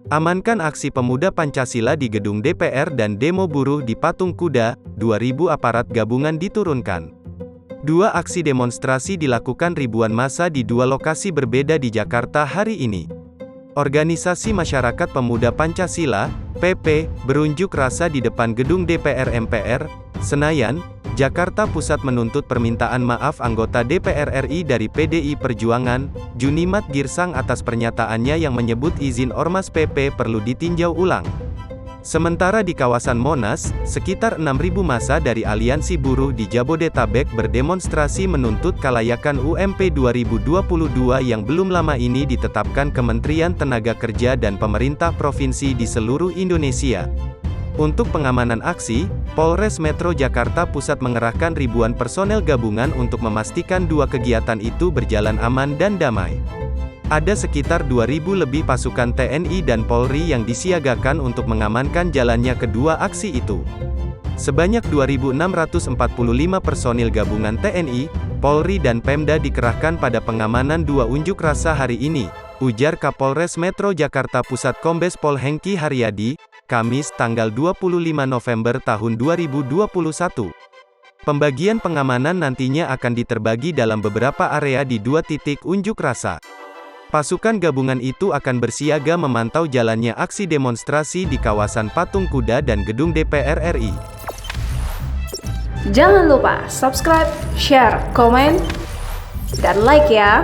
Amankan aksi pemuda Pancasila di gedung DPR dan demo buruh di Patung Kuda, 2.000 aparat gabungan diturunkan. Dua aksi demonstrasi dilakukan ribuan massa di dua lokasi berbeda di Jakarta hari ini. Organisasi Masyarakat Pemuda Pancasila, PP, berunjuk rasa di depan gedung DPR MPR, Senayan, Jakarta Pusat menuntut permintaan maaf anggota DPR RI dari PDI Perjuangan, Junimat Girsang atas pernyataannya yang menyebut izin Ormas PP perlu ditinjau ulang. Sementara di kawasan Monas, sekitar 6.000 massa dari Aliansi Buruh di Jabodetabek berdemonstrasi menuntut kelayakan UMP 2022 yang belum lama ini ditetapkan Kementerian Tenaga Kerja dan pemerintah provinsi di seluruh Indonesia. Untuk pengamanan aksi, Polres Metro Jakarta Pusat mengerahkan ribuan personel gabungan untuk memastikan dua kegiatan itu berjalan aman dan damai. Ada sekitar 2.000 lebih pasukan TNI dan Polri yang disiagakan untuk mengamankan jalannya kedua aksi itu. Sebanyak 2.645 personil gabungan TNI, Polri dan Pemda dikerahkan pada pengamanan dua unjuk rasa hari ini, ujar Kapolres Metro Jakarta Pusat Kombes Pol Hengki Haryadi, Kamis tanggal 25 November tahun 2021. Pembagian pengamanan nantinya akan diterbagi dalam beberapa area di dua titik unjuk rasa. Pasukan gabungan itu akan bersiaga memantau jalannya aksi demonstrasi di kawasan Patung Kuda dan gedung DPR RI. Jangan lupa subscribe, share, komen, dan like ya!